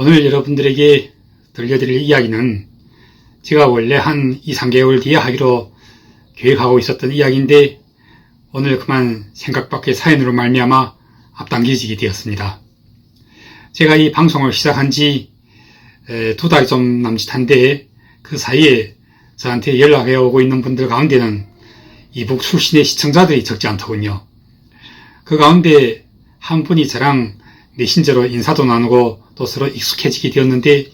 오늘 여러분들에게 들려드릴 이야기는 제가 원래 한 2~3개월 뒤에 하기로 계획하고 있었던 이야기인데 오늘 그만 생각 밖의 사연으로 말미암아 앞당겨지게 되었습니다. 제가 이 방송을 시작한 지 2달이 좀 남짓한데 그 사이에 저한테 연락해 오고 있는 분들 가운데는 이북 출신의 시청자들이 적지 않더군요. 그 가운데 한 분이 저랑 메신저로 인사도 나누고 또 서로 익숙해지게 되었는데,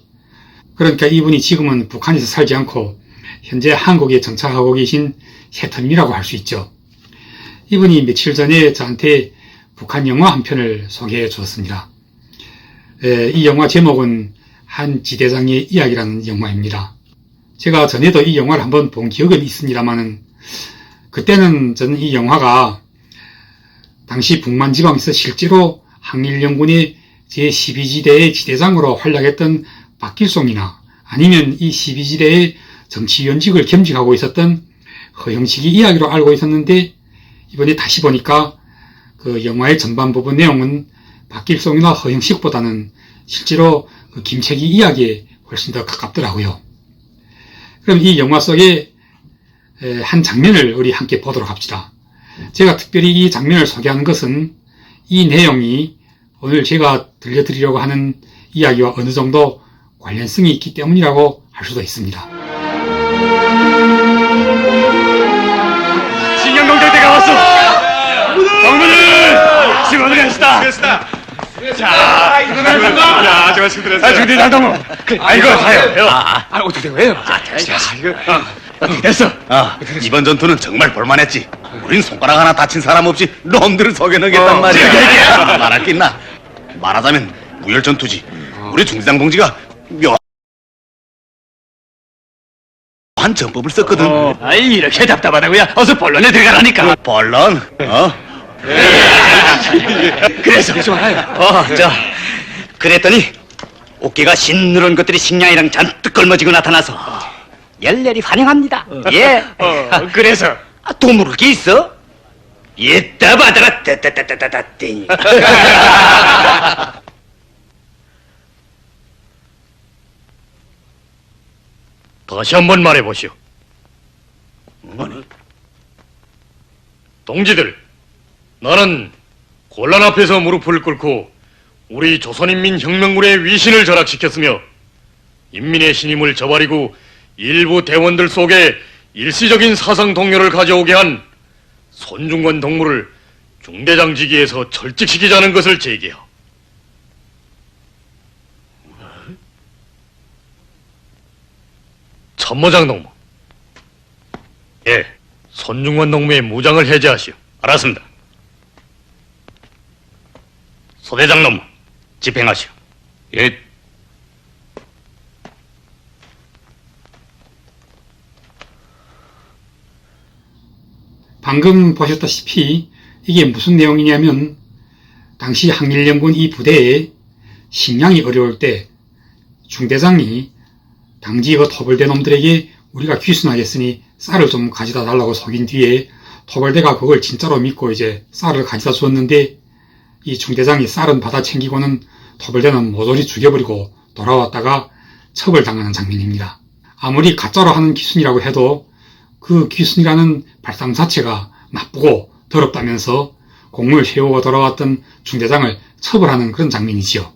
그러니까 이분이 지금은 북한에서 살지 않고 현재 한국에 정착하고 계신 세터님이라고 할 수 있죠. 이분이 며칠 전에 저한테 북한 영화 한 편을 소개해 주었습니다. 이 영화 제목은 한 지대장의 이야기라는 영화입니다. 제가 전에도 이 영화를 한번 본 기억은 있습니다만은 그때는 저는 이 영화가 당시 북만지방에서 실제로 항일연군의 제12지대의 지대장으로 활약했던 박길송이나 아니면 이 12지대의 정치연직을 겸직하고 있었던 허영식이 이야기로 알고 있었는데, 이번에 다시 보니까 그 영화의 전반 부분 내용은 박길송이나 허영식보다는 실제로 그 김책이 이야기에 훨씬 더 가깝더라고요. 그럼 이 영화 속의 한 장면을 우리 함께 보도록 합시다. 제가 특별히 이 장면을 소개하는 것은 이 내용이 오늘 제가 들려드리려고 하는 이야기와 어느 정도 관련성이 있기 때문이라고 할 수도 있습니다. 신경동대대가 왔어! 동무들! 수고들 하시다! 자, 야, 정말 수고들 중대장 동무! 아이고, 가요! 어떻게 된 거예요? 어떻게 됐어? 이번 전투는 정말 볼만했지. 우린 손가락 하나 다친 사람 없이 놈들을 속여넣겠단 말이야. 말할 게 있나? 말하자면 무혈 전투지. 우리 중대장 동지가 묘한 전법을 썼거든. 아이, 이렇게 답답하다고요? 어서 본론에 들어가라니까. 본론? 그래서 그랬더니 어깨가 흰누런 것들이 식량이랑 잔뜩 걸머지고 나타나서 열렬히 환영합니다. 예. 그래서 또 모를 게 있어? 이따 받아라. 따따따따따따. 다시 한번 말해보시오. 동지들, 나는 곤란 앞에서 무릎을 꿇고 우리 조선인민혁명군의 위신을 절약시켰으며 인민의 신임을 저버리고 일부 대원들 속에 일시적인 사상 동료를 가져오게 한 손중관 동무를 중대장 직위에서 철직시키자는 것을 제기하오. 참모장 동무. 예, 손중관 동무의 무장을 해제하시오. 알았습니다. 소대장 동무 집행하시오. 예. 방금 보셨다시피 이게 무슨 내용이냐면, 당시 항일연군 이 부대에 식량이 어려울 때 중대장이 당지 그 토벌대 놈들에게 우리가 귀순하겠으니 쌀을 좀 가져다 달라고 속인 뒤에 토벌대가 그걸 진짜로 믿고 이제 쌀을 가져다 주었는데, 이 중대장이 쌀은 받아 챙기고는 토벌대는 모조리 죽여버리고 돌아왔다가 처벌당하는 장면입니다. 아무리 가짜로 하는 귀순이라고 해도 그 귀순이라는 발상 자체가 나쁘고 더럽다면서 공을 세우고 돌아왔던 중대장을 처벌하는 그런 장면이지요.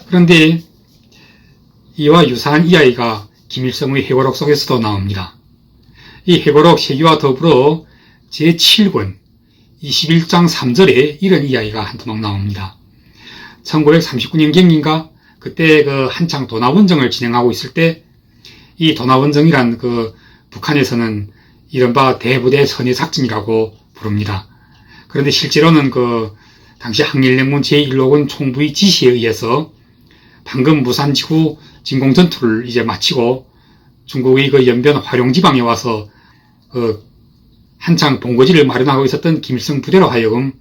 그런데 이와 유사한 이야기가 김일성의 해고록 속에서도 나옵니다. 이 해고록 세기와 더불어 제7권 21장 3절에 이런 이야기가 한 토막 나옵니다. 1939년경인가 그때 그 한창 도나원정을 진행하고 있을 때, 이 도나원정이란 그 북한에서는 이른바 대부대 선해작전이라고 부릅니다. 그런데 실제로는 그 당시 항일연군 제1호군 총부의 지시에 의해서 방금 무산지구 진공전투를 이제 마치고 중국의 그 연변 화룡지방에 와서 그 한창 본거지를 마련하고 있었던 김일성 부대로 하여금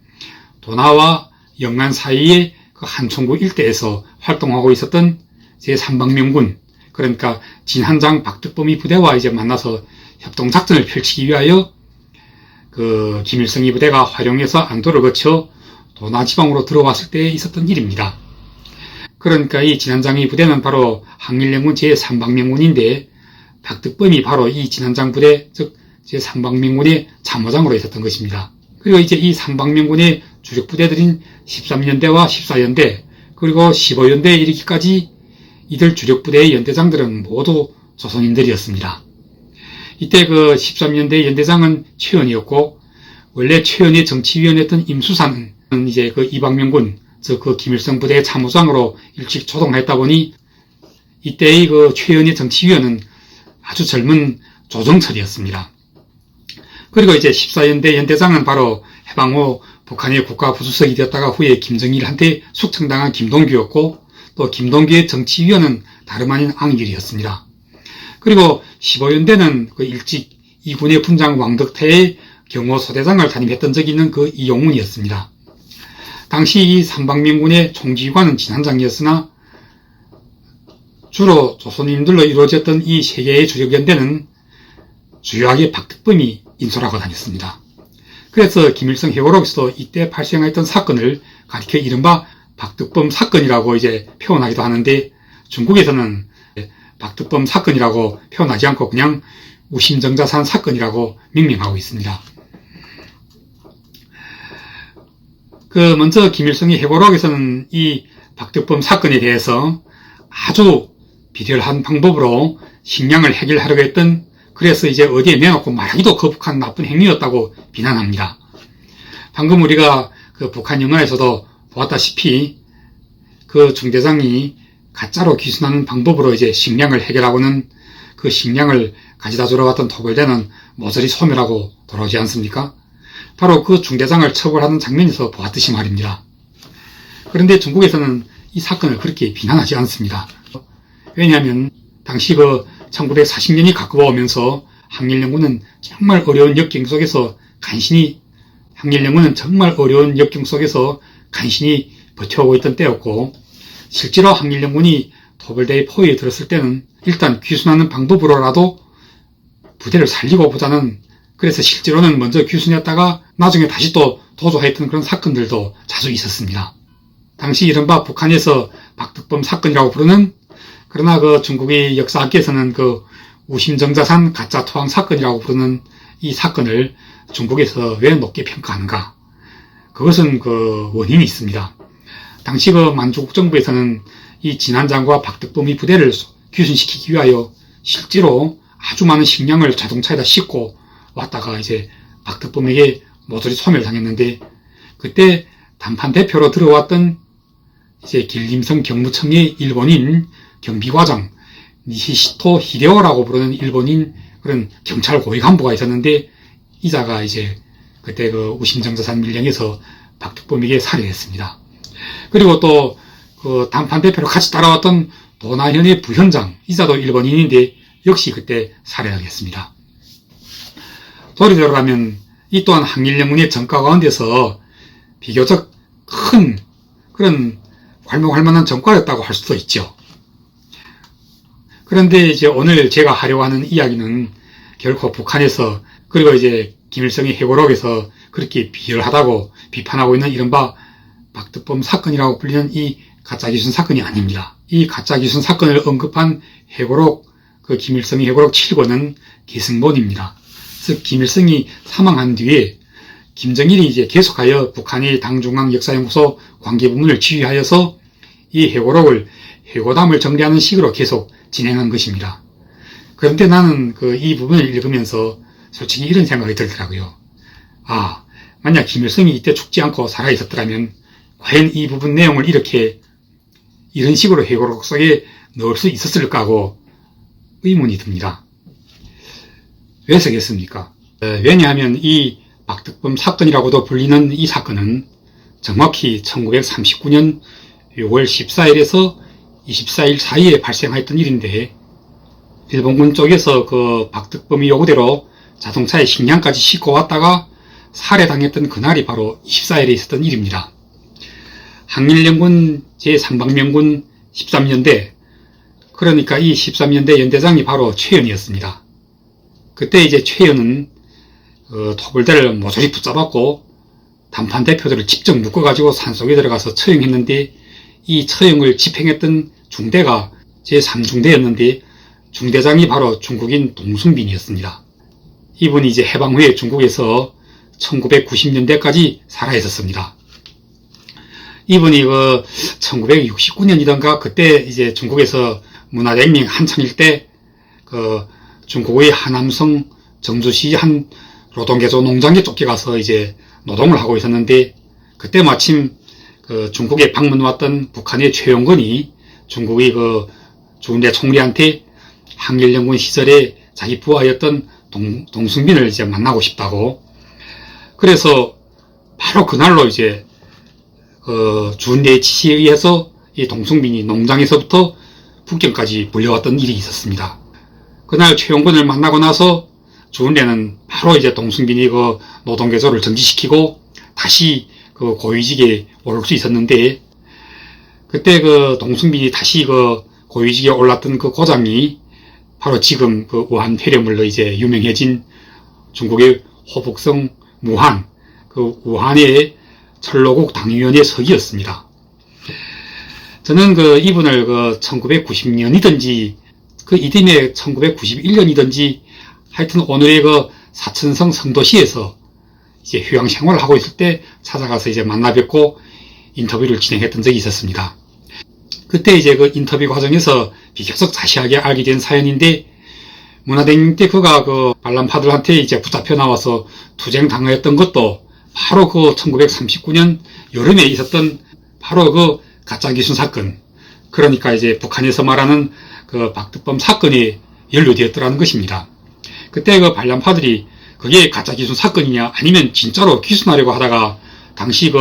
도나와 영안 사이의 그 한총구 일대에서 활동하고 있었던 제3방명군, 그러니까 진한장 박득범이 부대와 이제 만나서 협동작전을 펼치기 위하여 그 김일성이 부대가 화룡에서 안도를 거쳐 도나지방으로 들어왔을 때 있었던 일입니다. 그러니까 이 진안장의 부대는 바로 항일연군 제3방명군인데 박득범이 바로 이 진안장 부대, 즉 제3방명군의 참모장으로 있었던 것입니다. 그리고 이제 이 3방명군의 주력 부대들인 13연대와 14연대 그리고 15연대에 이르기까지 이들 주력 부대의 연대장들은 모두 조선인들이었습니다. 이때 그 13연대 연대장은 최연이었고 원래 최연의 정치위원이었던 임수산은 이제 그 이방명군, 즉 그 김일성 부대의 참모장으로 일찍 조동했다 보니 이때의 그 최연의 정치위원은 아주 젊은 조정철이었습니다. 그리고 이제 14연대 연대장은 바로 해방 후 북한의 국가부수석이 되었다가 후에 김정일한테 숙청당한 김동규였고 또 김동규의 정치위원은 다름 아닌 앙길이었습니다. 그리고 15연대는 그 일찍 이군의 군장 왕덕태의 경호소대장을 담임했던 적이 있는 그 이용훈이었습니다. 당시 이 삼방명군의 총지휘관은 진안장이었으나 주로 조선인들로 이루어졌던 이 세 개의 주력연대는 주요하게 박득범이 인솔하고 다녔습니다. 그래서 김일성 회고록에서도 이때 발생했던 사건을 가리켜 이른바 박득범 사건이라고 이제 표현하기도 하는데 중국에서는 박득범 사건이라고 표현하지 않고 그냥 우심정자산 사건이라고 명명하고 있습니다. 먼저 김일성의 회고록에서는 이 박득범 사건에 대해서 아주 비열한 방법으로 식량을 해결하려고 했던, 그래서 이제 어디에 내놓고 말하기도 거북한 나쁜 행위였다고 비난합니다. 방금 우리가 그 북한 영화에서도 보았다시피 그 중대장이 가짜로 귀순하는 방법으로 이제 식량을 해결하고는 그 식량을 가져다 주러 갔던 토벌대는 모조리 소멸하고 돌아오지 않습니까? 바로 그 중대장을 처벌하는 장면에서 보았듯이 말입니다. 그런데 중국에서는 이 사건을 그렇게 비난하지 않습니다. 왜냐하면 당시 그 1940년이 가까워 오면서 항일연군은 정말 어려운 역경 속에서 간신히 버텨오고 있던 때였고, 실제로 항일연군이 토벌대의 포위에 들었을 때는 일단 귀순하는 방법으로라도 부대를 살리고 보자는, 그래서 실제로는 먼저 귀순했다가 나중에 다시 또 도주했던 그런 사건들도 자주 있었습니다. 당시 이른바 북한에서 박득범 사건이라고 부르는, 그러나 그 중국의 역사학계에서는 그 우심정자산 가짜 토항 사건이라고 부르는 이 사건을 중국에서 왜 높게 평가하는가? 그것은 그 원인이 있습니다. 당시 그 만주국 정부에서는 이 진안장과 박득범의 부대를 귀순시키기 위하여 실제로 아주 많은 식량을 자동차에다 싣고 왔다가 이제 박득범에게 모조리 소멸당했는데, 그때 단판 대표로 들어왔던 이제 길림성 경무청의 일본인 경비과장 니시시토 히데오라고 부르는 일본인 그런 경찰 고위 간부가 있었는데, 이자가 이제 그때 그 우심정자산 밀령에서 박득범에게 살해했습니다. 그리고 또 그 단판 대표로 같이 따라왔던 도나현의 부현장, 이자도 일본인인데 역시 그때 살해당했습니다. 돌이돌아가면 이 또한 항일연군의 전과 가운데서 비교적 큰 그런 괄목할 만한 전과였다고 할 수도 있죠. 그런데 이제 오늘 제가 하려고 하는 이야기는 결코 북한에서, 그리고 이제 김일성의 회고록에서 그렇게 비열하다고 비판하고 있는 이른바 박득범 사건이라고 불리는 이 가짜귀순 사건이 아닙니다. 이 가짜귀순 사건을 언급한 회고록, 그 김일성의 회고록 7권은 계승본입니다. 즉 김일성이 사망한 뒤에 김정일이 이제 계속하여 북한의 당중앙 역사연구소 관계부문을 지휘하여서 이 회고록을 회고담을 정리하는 식으로 계속 진행한 것입니다. 그런데 나는 이 부분을 읽으면서 솔직히 이런 생각이 들더라고요. 만약 김일성이 이때 죽지 않고 살아있었더라면 과연 이 부분 내용을 이런 식으로 회고록 속에 넣을 수 있었을까 하고 의문이 듭니다. 왜 쓰겠습니까? 왜냐하면 이 박득범 사건이라고도 불리는 이 사건은 정확히 1939년 6월 14일에서 24일 사이에 발생했던 일인데, 일본군 쪽에서 그 박득범의 요구대로 자동차에 식량까지 싣고 왔다가 살해당했던 그날이 바로 24일에 있었던 일입니다. 항일연군 제3방명군 13연대, 그러니까 이 13연대 연대장이 바로 최연이었습니다. 그때 이제 최연은 토벌대를 모조리 붙잡았고 단판 대표들을 직접 묶어가지고 산속에 들어가서 처형했는데, 이 처형을 집행했던 중대가 제3중대였는데 중대장이 바로 중국인 동순빈이었습니다. 이분이 이제 해방 후에 중국에서 1990년대까지 살아 있었습니다. 이분이 1969년이던가 그때 이제 중국에서 문화대혁명 한창일 때 중국의 하남성 정주시 한 노동개조 농장에 쫓겨가서 이제 노동을 하고 있었는데 그때 마침 중국에 방문 왔던 북한의 최용건이 중국의 주운대 총리한테 항일연군 시절에 자기 부하였던 동순빈을 이제 만나고 싶다고. 그래서 바로 그날로 이제 주운대의 지시에 의해서 이 동순빈이 농장에서부터 북경까지 불려왔던 일이 있었습니다. 그날 최용건을 만나고 나서 주운대는 바로 이제 동순빈이 노동개조를 정지시키고 다시 고위직에 오를 수 있었는데 그때 동순빈이 다시 고위직에 올랐던 그 고장이 바로 지금 우한 폐렴물로 이제 유명해진 중국의 호북성 무한 우한의 철로국 당위원회 서기였습니다. 저는 이분을 1990년이든지 이듬해 1991년이든지 하여튼 오늘의 사천성 성도시에서 이제 휴양 생활을 하고 있을 때 찾아가서 이제 만나 뵙고 인터뷰를 진행했던 적이 있었습니다. 그때 이제 인터뷰 과정에서 비교적 자세하게 알게 된 사연인데 문화대혁명 때 그가 반란파들한테 이제 붙잡혀 나와서 투쟁 당하였던 것도 바로 1939년 여름에 있었던 바로 가짜기순 사건, 그러니까 이제 북한에서 말하는 박덕범 사건에 연루되었더라는 것입니다. 그때 반란파들이 그게 가짜기순 사건이냐 아니면 진짜로 기순하려고 하다가 당시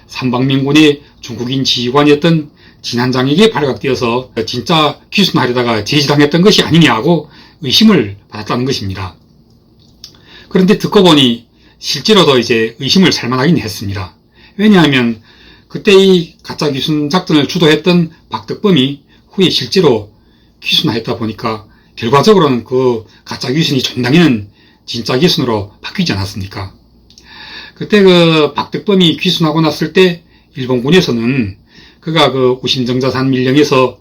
삼방면군의 중국인 지휘관이었던 진한장에게 발각되어서 진짜 기순하려다가 제지당했던 것이 아니냐고 의심을 받았다는 것입니다. 그런데 듣고 보니 실제로도 이제 의심을 살만하긴 했습니다. 왜냐하면 그때 이 가짜 기순 작전을 주도했던 박덕범이 후에 실제로 기순하였다 보니까 결과적으로는 가짜 기순이 종당에는 진짜 기순으로 바뀌지 않았습니까? 그때 박덕범이 귀순하고 났을 때 일본군에서는 그가 우심정자산 밀령에서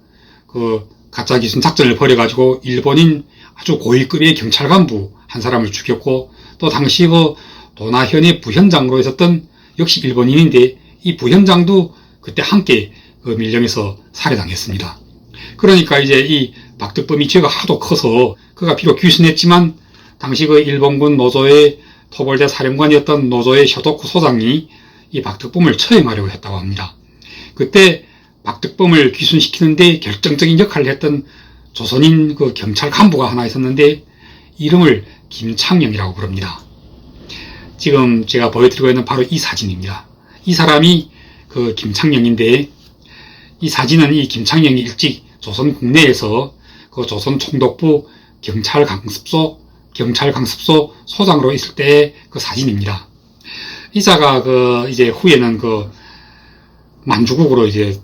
가짜 기순 작전을 벌여가지고 일본인 아주 고위급의 경찰 간부 한 사람을 죽였고 또 당시 도나현의 부현장으로 있었던 역시 일본인인데 이 부현장도 그때 함께 밀령에서 살해당했습니다. 그러니까 이제 이 박덕범이 죄가 하도 커서 그가 비록 귀순했지만 당시 일본군 노조의 토벌대 사령관이었던 노조의 쇼도쿠 소장이 이 박덕범을 처형하려고 했다고 합니다. 그때 박덕범을 귀순시키는데 결정적인 역할을 했던 조선인 경찰 간부가 하나 있었는데 이름을 김창영이라고 부릅니다. 지금 제가 보여드리고 있는 바로 이 사진입니다. 이 사람이 김창영인데 이 사진은 이 김창영이 일찍 조선 국내에서 조선 총독부 경찰 강습소 소장으로 있을 때 사진입니다. 이자가 이제 후에는 만주국으로 이제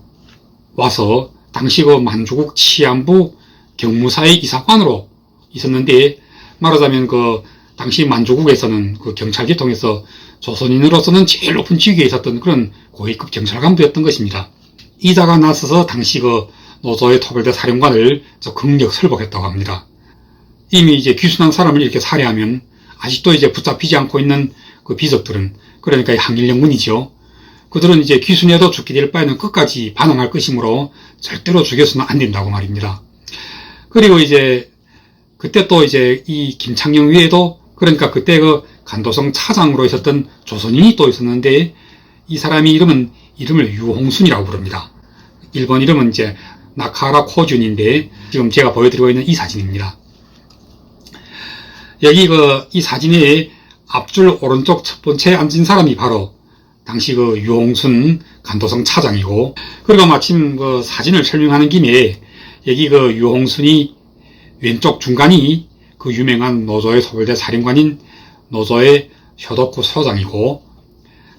와서 당시 만주국 치안부 경무사의 이사관으로 있었는데 말하자면 당시 만주국에서는 경찰 계통에서 조선인으로서는 제일 높은 직위에 있었던 그런 고위급 경찰 간부였던 것입니다. 이자가 나서서 당시 노조의 토벌대 사령관을 극력 설복했다고 합니다. 이미 이제 귀순한 사람을 이렇게 살해하면 아직도 이제 붙잡히지 않고 있는 비석들은, 그러니까 항일연군이죠. 그들은 이제 귀순해도 죽게 될 바에는 끝까지 반항할 것이므로 절대로 죽여서는 안 된다고 말입니다. 그리고 이제 그때 또 이제 이 김창영 외에도, 그러니까 그때 간도성 차장으로 있었던 조선인이 또 있었는데 이 사람이 이름을 유홍순이라고 부릅니다. 일본 이름은 이제 나카라 코준인데 지금 제가 보여드리고 있는 이 사진입니다. 여기 이 사진의 앞줄 오른쪽 첫 번째 앉은 사람이 바로 당시 유홍순 간도성 차장이고, 그리고 마침 사진을 설명하는 김에 여기 유홍순이 왼쪽 중간이 유명한 노조의 소벌대 사령관인 노조의 쇼도쿠 소장이고,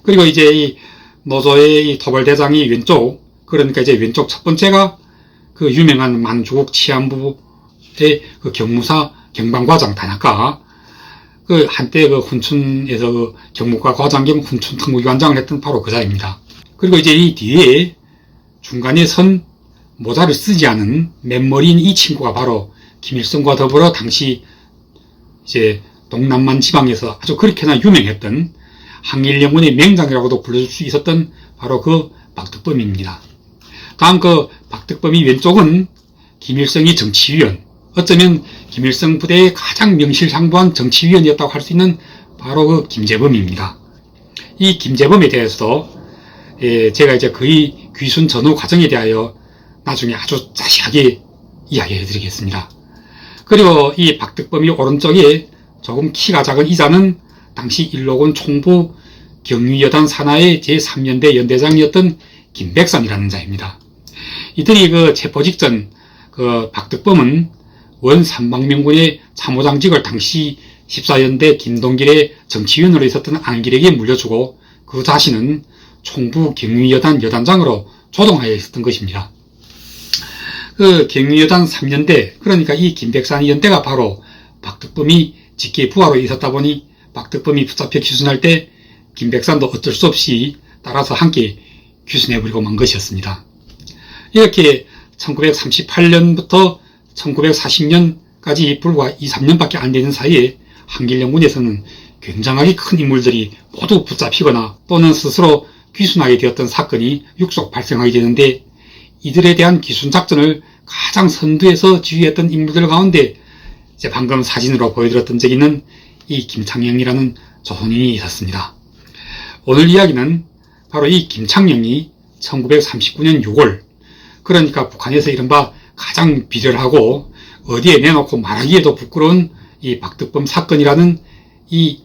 그리고 이제 이 노조의 이 토벌대장이 왼쪽, 그러니까 이제 왼쪽 첫 번째가 유명한 만주국 치안부의 경무사 경방과장 다나카, 한때 훈춘에서 경무과 과장 겸 훈춘 특무위원장을 했던 바로 그 자입니다. 그리고 이제 이 뒤에 중간에 선 모자를 쓰지 않은 맨머리인 이 친구가 바로 김일성과 더불어 당시 이제 동남만 지방에서 아주 그렇게나 유명했던 항일연군의 맹장이라고도 불러줄 수 있었던 바로 그 박덕범입니다. 다음 그 박덕범이 왼쪽은 김일성의 정치위원, 어쩌면 김일성 부대의 가장 명실상부한 정치위원이었다고 할 수 있는 바로 그 김재범입니다. 이 김재범에 대해서도 제가 이제 그의 귀순 전후 과정에 대하여 나중에 아주 자세하게 이야기해 드리겠습니다. 그리고 이 박덕범이 오른쪽에 조금 키가 작은 이자는 당시 일로군 총부 경위여단 산하의 제3연대 연대장이었던 김백산이라는 자입니다. 이들이 그 체포 직전 그 박덕범은 원 삼방명군의 참모장직을 당시 14연대 김동길의 정치위원으로 있었던 안길에게 물려주고 그 자신은 총부 경위여단 여단장으로 조동하여 있었던 것입니다. 그 경위여단 3연대, 그러니까 이 김백산의 연대가 바로 박덕범이 직계 부하로 있었다 보니 박덕범이 붙잡혀 귀순할 때 김백산도 어쩔 수 없이 따라서 함께 귀순해버리고 만 것이었습니다. 이렇게 1938년부터 1940년까지 불과 2, 3년밖에 안 되는 사이에 항일연군에서는 굉장하게 큰 인물들이 모두 붙잡히거나 또는 스스로 귀순하게 되었던 사건이 육속 발생하게 되는데, 이들에 대한 귀순 작전을 가장 선두에서 지휘했던 인물들 가운데 이제 방금 사진으로 보여드렸던 적이 있는 이 김창영이라는 조선인이 있었습니다. 오늘 이야기는 바로 이 김창영이 1939년 6월, 그러니까 북한에서 이른바 가장 비열하고 어디에 내놓고 말하기에도 부끄러운 이 박덕범 사건이라는 이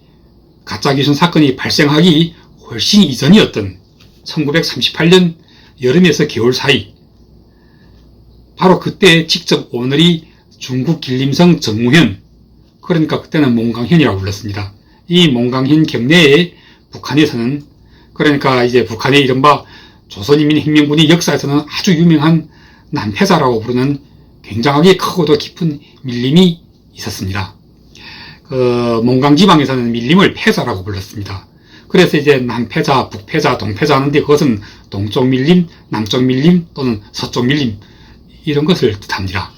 가짜 귀순 사건이 발생하기 훨씬 이전이었던 1938년 여름에서 겨울 사이, 바로 그때 직접 오늘이 중국 길림성 정무현, 그러니까 그때는 몽강현이라고 불렀습니다. 이 몽강현 경내에 북한에서는, 그러니까 이제 북한의 이른바 조선인민혁명군의 역사에서는 아주 유명한 남패자라고 부르는 굉장하게 크고도 깊은 밀림이 있었습니다. 그 몽강지방에서는 밀림을 패자라고 불렀습니다. 그래서 이제 남패자, 북패자, 동패자 하는데 그것은 동쪽 밀림, 남쪽 밀림 또는 서쪽 밀림 이런 것을 뜻합니다.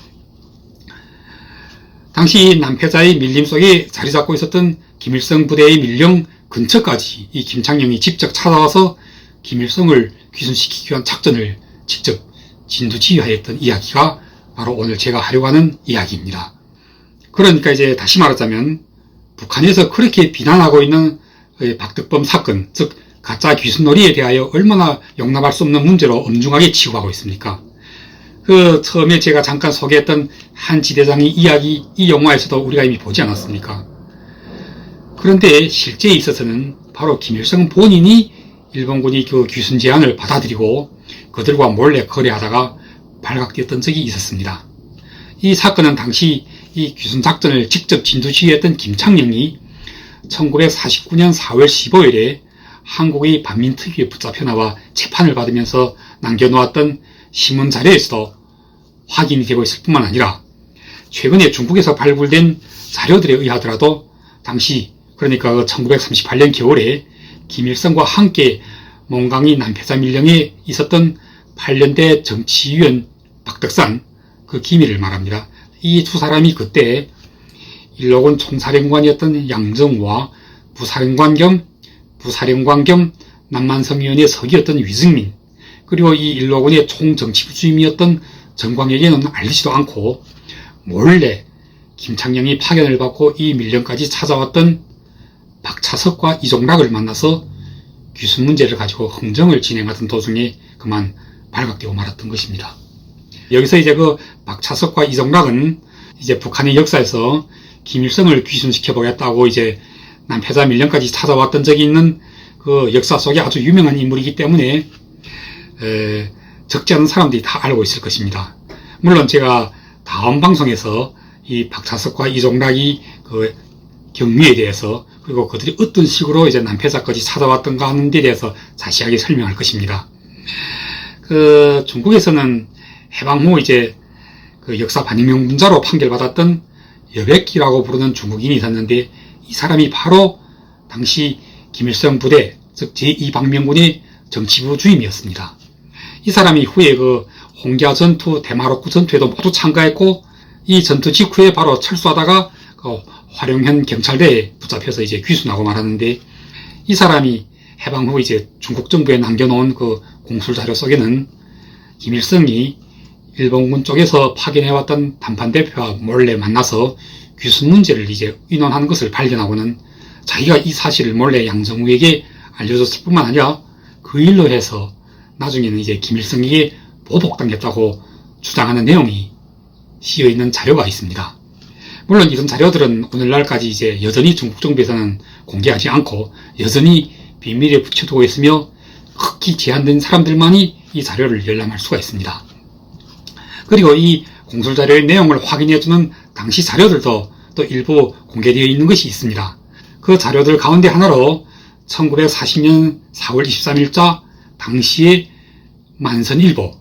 당시 남패자의 밀림 속에 자리 잡고 있었던 김일성 부대의 밀령 근처까지 이 김창영이 직접 찾아와서 김일성을 귀순시키기 위한 작전을 직접 진두지휘하였던 이야기가 바로 오늘 제가 하려고 하는 이야기입니다. 그러니까 이제 다시 말하자면 북한에서 그렇게 비난하고 있는 박덕범 사건, 즉 가짜 귀순놀이에 대하여 얼마나 용납할 수 없는 문제로 엄중하게 취급하고 있습니까? 그 처음에 제가 잠깐 소개했던 한 지대장의 이야기, 이 영화에서도 우리가 이미 보지 않았습니까? 그런데 실제에 있어서는 바로 김일성 본인이 일본군이 그 귀순 제안을 받아들이고 그들과 몰래 거래하다가 발각되었던 적이 있었습니다. 이 사건은 당시 이 귀순 작전을 직접 진두지휘했던 김창영이 1949년 4월 15일에 한국의 반민특위에 붙잡혀 나와 재판을 받으면서 남겨놓았던 신문 자료에서도 확인이 되고 있을 뿐만 아니라 최근에 중국에서 발굴된 자료들에 의하더라도 당시, 그러니까 1938년 겨울에 김일성과 함께 몽강이 남패자 밀령에 있었던 8년대 정치위원 박덕산, 그 기밀을 말합니다. 이 두 사람이 그때 일로군 총사령관이었던 양정우와 부사령관 겸 남만성위원회 서기였던 위증민, 그리고 이 일로군의 총정치부 주임이었던 정광에게는 알리지도 않고 몰래 김창영이 파견을 받고 이 밀령까지 찾아왔던 박차석과 이종락을 만나서 귀순 문제를 가지고 흥정을 진행하던 도중에 그만 발각되고 말았던 것입니다. 여기서 이제 그 박차석과 이종락은 이제 북한의 역사에서 김일성을 귀순시켜 보겠다고 이제 남패자 밀령까지 찾아왔던 적이 있는 그 역사 속에 아주 유명한 인물이기 때문에 적지 않은 사람들이 다 알고 있을 것입니다. 물론 제가 다음 방송에서 이 박차석과 이종락이 그 경위에 대해서, 그리고 그들이 어떤 식으로 이제 남패자까지 찾아왔던가 하는 데 대해서 자세하게 설명할 것입니다. 그 중국에서는 해방 후 이제 그 역사 반영명분자로 판결받았던 여백기라고 부르는 중국인이 있었는데, 이 사람이 바로 당시 김일성 부대, 즉 제2방명군의 정치부 주임이었습니다. 이 사람이 후에 그 홍자 전투, 대마록구 전투에도 모두 참가했고, 이 전투 직후에 바로 철수하다가 그 화룡현 경찰대에 붙잡혀서 이제 귀순하고 말하는데, 이 사람이 해방 후 이제 중국 정부에 남겨놓은 그 공술 자료 속에는 김일성이 일본군 쪽에서 파견해왔던 단판 대표와 몰래 만나서 귀순 문제를 이제 의논하는 것을 발견하고는 자기가 이 사실을 몰래 양정우에게 알려줬을 뿐만 아니라 그 일로 해서 나중에는 이제 김일성에게 보복당했다고 주장하는 내용이 씌어있는 자료가 있습니다. 물론 이런 자료들은 오늘날까지 이제 여전히 중국 정부에서는 공개하지 않고 여전히 비밀에 붙여두고 있으며 극히 제한된 사람들만이 이 자료를 열람할 수가 있습니다. 그리고 이 공술자료의 내용을 확인해주는 당시 자료들도 또 일부 공개되어 있는 것이 있습니다. 그 자료들 가운데 하나로 1940년 4월 23일자 당시의 만선일보,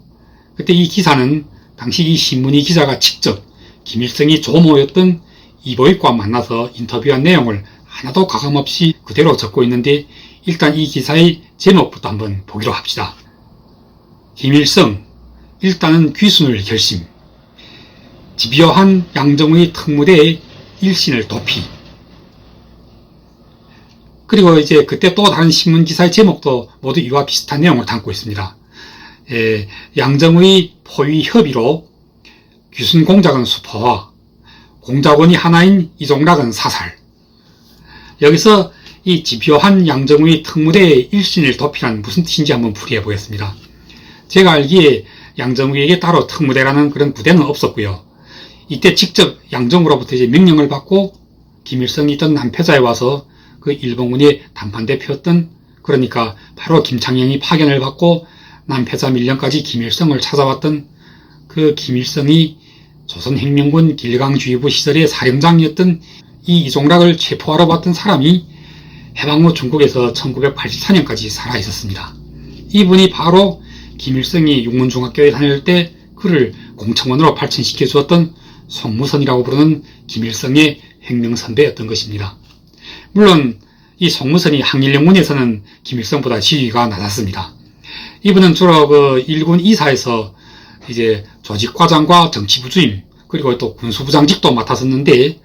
그때 이 기사는 당시 이 신문이 기자가 직접 김일성이 조모였던 이보익과 만나서 인터뷰한 내용을 하나도 가감없이 그대로 적고 있는데, 일단 이 기사의 제목부터 한번 보기로 합시다. 김일성, 일단은 귀순을 결심. 집요한 양정우의 특무대에 일신을 도피. 그리고 이제 그때 또 다른 신문 기사의 제목도 모두 이와 비슷한 내용을 담고 있습니다. 양정우의 포위 협의로 귀순 공작은 수포화, 공작원이 하나인 이종락은 사살. 여기서 이 집요한 양정우의 특무대의 일신을 도피란 무슨 뜻인지 한번 풀이해 보겠습니다. 제가 알기에 양정우에게 따로 특무대라는 그런 부대는 없었고요. 이때 직접 양정우로부터 이제 명령을 받고 김일성이 있던 남패자에 와서 그 일본군의 단판대표였던, 그러니까 바로 김창영이 파견을 받고 남패자 밀령까지 김일성을 찾아왔던 그 김일성이 조선혁명군 길강주의부 시절의 사령장이었던 이 이종락을 체포하러 왔던 사람이 해방 후 중국에서 1984년까지 살아있었습니다. 이분이 바로 김일성이 육문중학교에 다닐 때 그를 공청원으로 발전시켜 주었던 송무선이라고 부르는 김일성의 혁명선배였던 것입니다. 물론 이 송무선이 항일영문에서는 김일성보다 지위가 낮았습니다. 이분은 주로 그 일군 이사에서 이제 조직과장과 정치부주임, 그리고 또 군수부장직도 맡았었는데,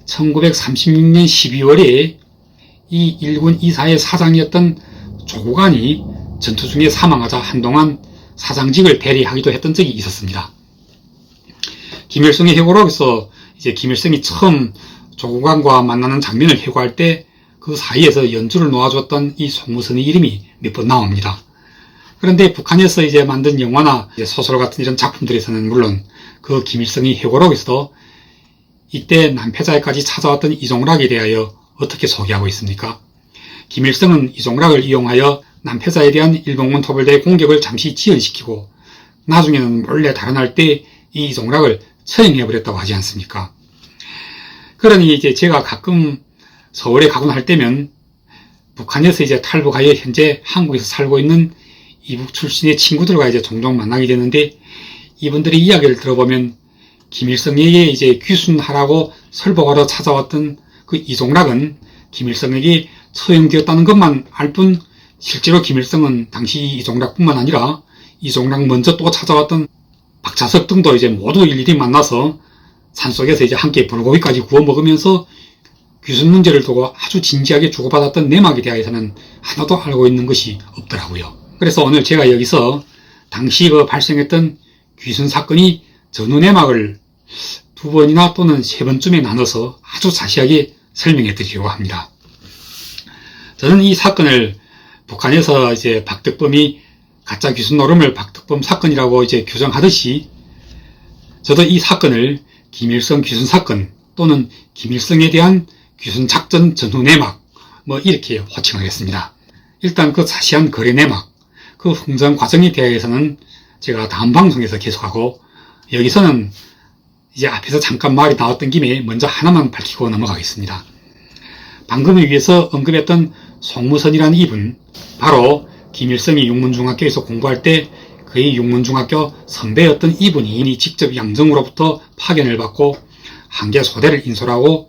1936년 12월에 이 일군 이사의 사장이었던 조국안이 전투 중에 사망하자 한동안 사장직을 대리하기도 했던 적이 있었습니다. 김일성의 회고록에서 이제 김일성이 처음 조국안과 만나는 장면을 회고할 때 그 사이에서 연주를 놓아줬던 이 송무선의 이름이 몇 번 나옵니다. 그런데 북한에서 이제 만든 영화나 소설 같은 이런 작품들에서는 물론 그 김일성의 회고록에서도 이때 남패자에까지 찾아왔던 이종락에 대하여 어떻게 소개하고 있습니까? 김일성은 이종락을 이용하여 남패자에 대한 일본군 토벌대의 공격을 잠시 지연시키고 나중에는 몰래 달아날 때 이 이종락을 처형해버렸다고 하지 않습니까? 그러니 이제 제가 가끔 서울에 가곤 할 때면 북한에서 이제 탈북하여 현재 한국에서 살고 있는 이북 출신의 친구들과 이제 종종 만나게 되는데, 이분들의 이야기를 들어보면 김일성에게 이제 귀순하라고 설복하러 찾아왔던 그 이종락은 김일성에게 처형되었다는 것만 알 뿐, 실제로 김일성은 당시 이종락뿐만 아니라 이종락 먼저 또 찾아왔던 박자석 등도 이제 모두 일일이 만나서 산속에서 이제 함께 불고기까지 구워 먹으면서 귀순 문제를 두고 아주 진지하게 주고받았던 내막에 대해서는 하나도 알고 있는 것이 없더라고요. 그래서 오늘 제가 여기서 당시 그 발생했던 귀순 사건이 전후 내막을 2번이나 또는 3번쯤에 나눠서 아주 자세하게 설명해 드리려고 합니다. 저는 이 사건을 북한에서 이제 박덕범이 가짜 귀순 노름을 박덕범 사건이라고 이제 규정하듯이, 저도 이 사건을 김일성 귀순 사건 또는 김일성에 대한 귀순 작전 전후 내막 이렇게 호칭하겠습니다. 일단 그 자세한 거래 내막, 그 흥정 과정에 대해서는 제가 다음 방송에서 계속하고, 여기서는 이제 앞에서 잠깐 말이 나왔던 김에 먼저 하나만 밝히고 넘어가겠습니다. 방금 위에서 언급했던 송무선이라는 이분, 바로 김일성이 육문중학교에서 공부할 때 그의 육문중학교 선배였던 이분이 직접 양정우로부터 파견을 받고 한개 소대를 인솔하고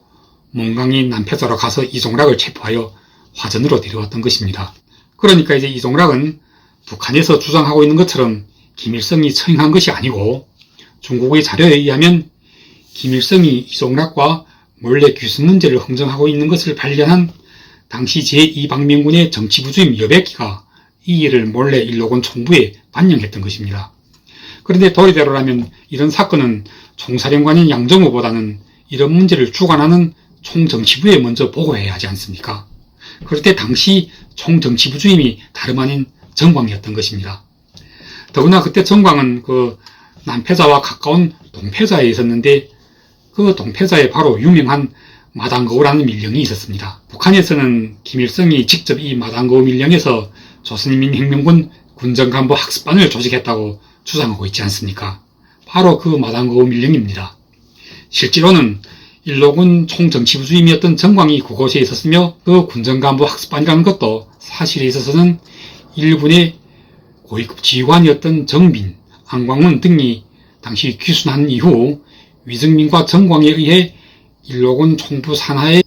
몽강이 남패자로 가서 이종락을 체포하여 화전으로 데려왔던 것입니다. 그러니까 이제 이종락은 북한에서 주장하고 있는 것처럼 김일성이 처형한 것이 아니고 중국의 자료에 의하면 김일성이 이종락과 몰래 귀순 문제를 흥정하고 있는 것을 발견한 당시 제2방명군의 정치부주임 여백기가 이 일을 몰래 일로군 총부에 반영했던 것입니다. 그런데 도리대로라면 이런 사건은 총사령관인 양정호보다는 이런 문제를 주관하는 총정치부에 먼저 보고해야 하지 않습니까? 그럴 때 당시 총정치부주임이 다름 아닌 정광이었던 것입니다. 더구나 그때 정광은 그 남패자와 가까운 동패자에 있었는데 그 동패자에 바로 유명한 마당거우라는 밀령이 있었습니다. 북한에서는 김일성이 직접 이 마당거우 밀령에서 조선인민혁명군 군정간부 학습반을 조직했다고 주장하고 있지 않습니까? 바로 그 마당거우 밀령입니다. 실제로는 일로군 총정치부주임이었던 정광이 그곳에 있었으며 그 군정간부 학습반이라는 것도 사실에 있어서는 일군의 고위급 지휘관이었던 정빈, 안광훈 등이 당시 귀순한 이후 위증민과 정광에 의해 일로군 총부 산하의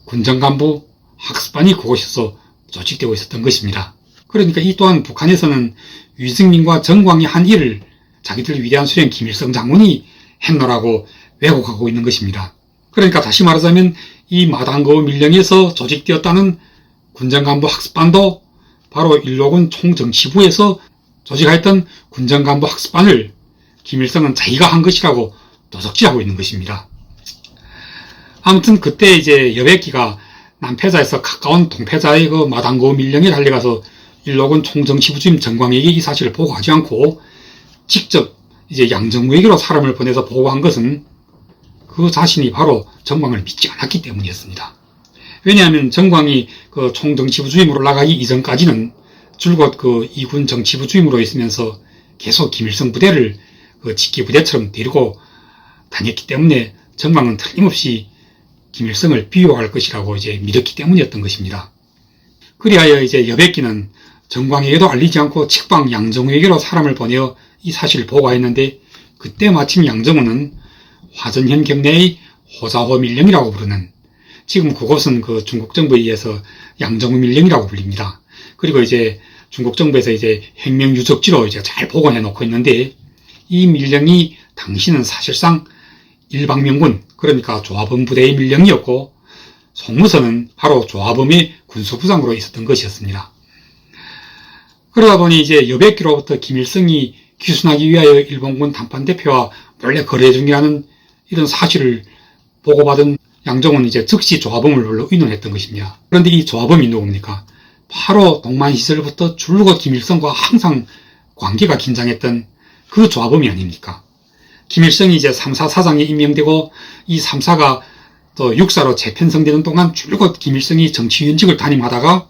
군정간부 학습반이 그곳에서 조직되고 있었던 것입니다. 그러니까 이 또한 북한에서는 위증민과 정광이 한 일을 자기들 위대한 수령 김일성 장군이 했노라고 왜곡하고 있는 것입니다. 그러니까 다시 말하자면 이 마당거우 밀령에서 조직되었다는 군정간부 학습반도 바로 일로군 총정치부에서 조직하였던 군정간부 학습반을 김일성은 자기가 한 것이라고 도적질하고 있는 것입니다. 아무튼 그때 이제 여백기가 남패자에서 가까운 동패자의 그 마당거우 밀령에 달려가서 일로군 총정치부주임 정광에게 이 사실을 보고하지 않고 직접 이제 양정무에게로 사람을 보내서 보고한 것은 그 자신이 바로 정광을 믿지 않았기 때문이었습니다. 왜냐하면 정광이 그 총정치부주임으로 올라가기 이전까지는 줄곧 그 이군 정치부주임으로 있으면서 계속 김일성 부대를 그 직기부대처럼 데리고 다녔기 때문에 정광은 틀림없이 김일성을 비호할 것이라고 이제 믿었기 때문이었던 것입니다. 그리하여 이제 여백기는 정광에게도 알리지 않고 측방 양정우에게로 사람을 보내어 이 사실을 보고했는데 그때 마침 양정우는 화전현 경내의 호자호 밀령이라고 부르는 지금 그곳은 그 중국 정부에 의해서 양정우 밀령이라고 불립니다. 그리고 이제 중국 정부에서 이제 혁명 유적지로 이제 잘 복원해 놓고 있는데 이 밀령이 당시는 사실상 일방명군 그러니까 조합원 부대의 밀령이었고 송무선은 바로 조합원의 군수부장으로 있었던 것이었습니다. 그러다 보니 이제 여백기로부터 김일성이 귀순하기 위하여 일본군 단판대표와 원래 거래 중이라는 이런 사실을 보고받은 양정은 이제 즉시 조합원을 불러 의논했던 것입니다. 그런데 이 조합원이 누굽니까? 바로 동만 시절부터 줄곧 김일성과 항상 관계가 긴장했던 그 조합원이 아닙니까? 김일성이 이제 3사 사장에 임명되고 이 3사가 또 육사로 재편성되는 동안 줄곧 김일성이 정치위원직을 담임하다가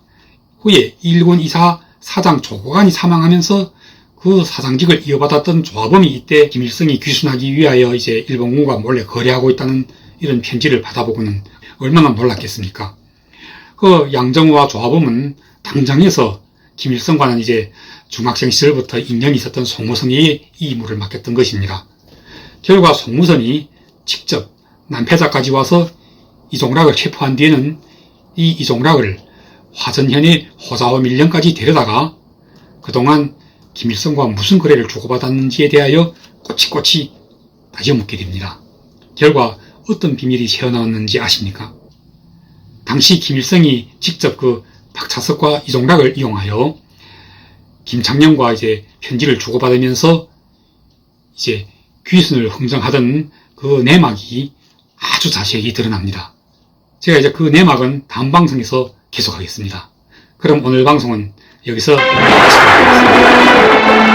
후에 1군 2사 사장 조고관이 사망하면서 그 사장직을 이어받았던 조합원이 이때 김일성이 귀순하기 위하여 이제 일본군과 몰래 거래하고 있다는 이런 편지를 받아보고는 얼마나 놀랐겠습니까? 그 양정우와 조합원은 당장에서 김일성과는 이제 중학생 시절부터 인연이 있었던 송무선에게 이 임무를 맡겼던 것입니다. 결과 송무선이 직접 남패자까지 와서 이종락을 체포한 뒤에는 이 이종락을 화전현의 호자호 밀령까지 데려다가 그동안 김일성과 무슨 거래를 주고받았는지에 대하여 꼬치꼬치 따져 묻게 됩니다. 결과 어떤 비밀이 새어나왔는지 아십니까? 당시 김일성이 직접 그 박차석과 이종락을 이용하여 김창룡과 이제 편지를 주고받으면서 이제 귀순을 흥정하던 그 내막이 아주 자세히 드러납니다. 제가 이제 그 내막은 다음 방송에서 계속하겠습니다. 그럼 오늘 방송은 여기서 마치도록 하겠습니다.